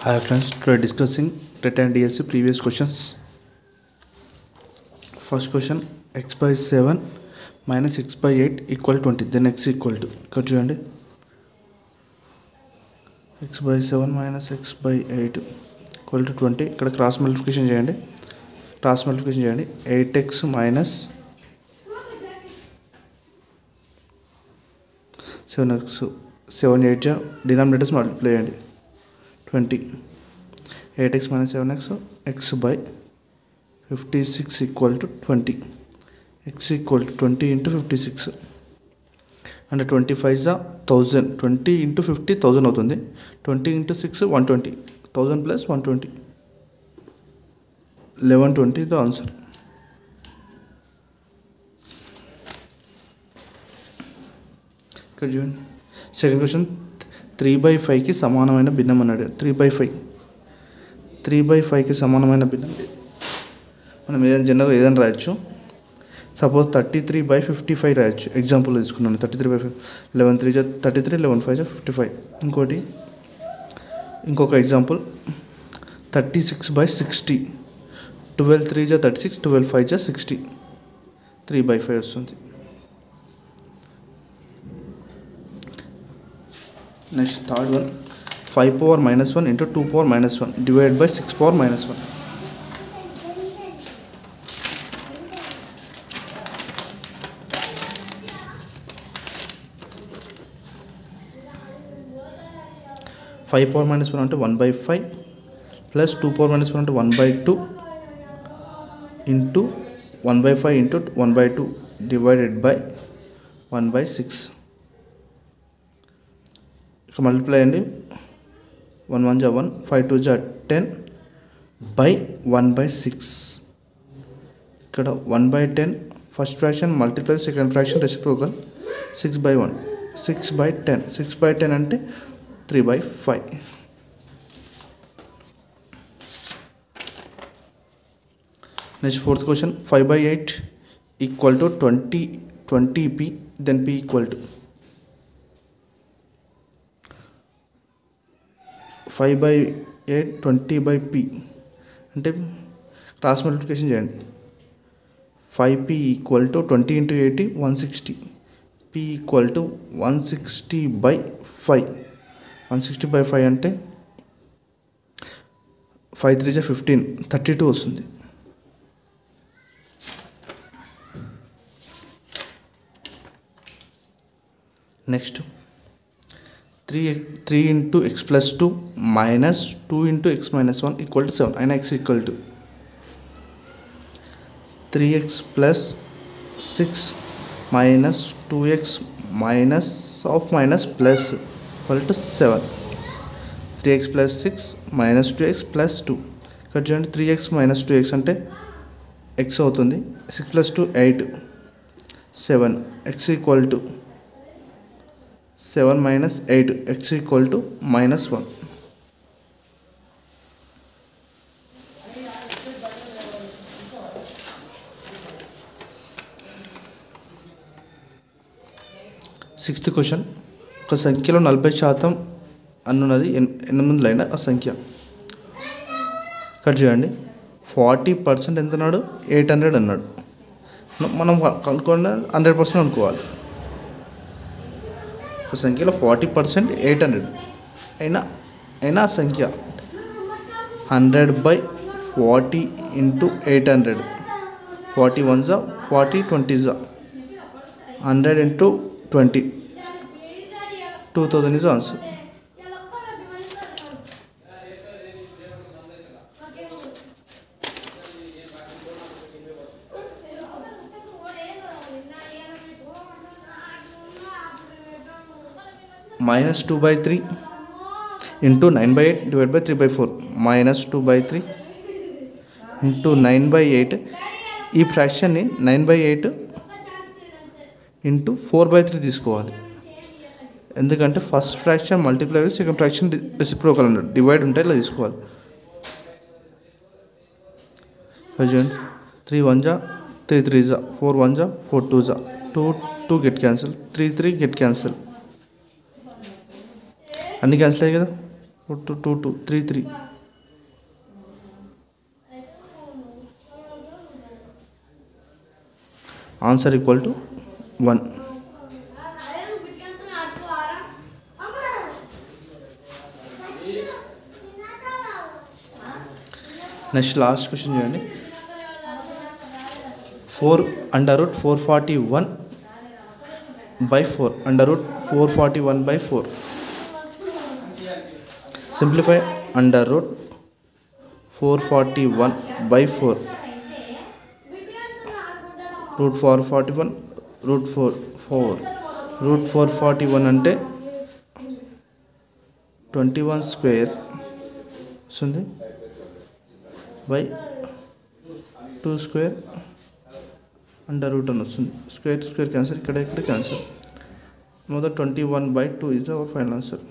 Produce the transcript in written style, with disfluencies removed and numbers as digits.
Hi friends, today discussing TET and DSC previous questions. First question, x by 7 minus x by 8 equal 20. Then x equal to ఇక్కడ చూడండి x by 7 minus x by 8 equal to 20. ఇక్కడ cross multiplication చేయండి. 8x minus 7x 7 8 denominators multiply చేయండి 20. 8x minus 7x x by 56 equal to 20. X equal to 20 into 56 and 25 is 1000. 20 into 50 1000 అవుతుంది. 20 into 6 120. 1000 plus 120 1120 the answer. ఇక్కడ చూడండి second question 3/5కి సమానమైన భిన్నం అన్నాడు. 3/5కి సమానమైన భిన్నం మనం ఏదైనా జనరల్ ఏదైనా రాయొచ్చు. సపోజ్ 33/55 రాయొచ్చు. ఎగ్జాంపుల్ తీసుకున్నాను 33/5 11 3 33 11 5 55. ఇంకొక ఎగ్జాంపుల్ 36/60 12 3 36 12 5 60 3/5 వస్తుంది. Next third one 5 power minus 1 into 2 power minus 1 divided by 6 power minus 1. Five power minus 1 అంటే 1/5 plus 2 power minus 1 అంటే 1/2 into 1/5 into 1/2 divided by 1/6. ఇక మల్టిప్లై అండి 1 1 1 5 2 10 by 1/6. ఇక్కడ 1/10 first fraction multiply second fraction reciprocal 6/1 6/10 6/10 అంటే 3/5. Next fourth question 5/8 equal to 20p then p equal to 5/8 20/p అంటే cross multiplication చేయండి. 5p equal to 20 into 80 160. p equal to 160/5. 160/5 అంటే 5 3 15 32 వస్తుంది. Next 3 into x plus 2 minus 2 into x minus 1 equal to 7 and x equal to 3x plus 6 minus 2x minus of minus plus equal to 7. 3x plus 6 minus 2x plus 2 ఇక్కడ చూడండి 3x minus 2x అంటే x అవుతుంది. 6 plus 2 8 7 x equal to 7 minus 8 x equal to -1. Sixth question ఒక సంఖ్యలో 40% అన్నది 8 line ఆ సంఖ్య. ఇక్కడ చూడండి 40% ఎంత అన్నాడు 800 అన్నాడు. మనం కనుక్కోండి 100% అనుకోవాలి. ఒక సంఖ్యలో 40% 800 అయినా సంఖ్య 100/40 into 800 40 1s 40 20s 100 into 20 2000 is answer. -2/3 into 9/8 divided by 3/4 -2/3 into 9/8. ఈ ఫ్రాక్షన్ని 9/8 into 4/3 తీసుకోవాలి. ఎందుకంటే first fraction multiply second fraction reciprocal అన్నాడు. డివైడ్ ఉంటే ఇలా తీసుకోవాలి. చూడండి 3 1 3 3 4 1 4 2 2 get cancel 3 3 get cancel అన్నీ క్యాన్సిల్ అయ్యాయి కదా. Root 2 2 3 3. Answer equal to 1. Next last question చేయండి. 4√441/4 √441/4. సింప్లిఫై √441/4 √441 √441 అంటే 21 స్క్వేర్ వస్తుంది బై 2 స్క్వేర్ అండర్ రూట్ అని వస్తుంది. స్క్వేర్ క్యాన్సర్, ఇక్కడ క్యాన్సర్. మొదట 21/2 ఈజ్ అవర్ ఫైనల్ ఆన్సర్.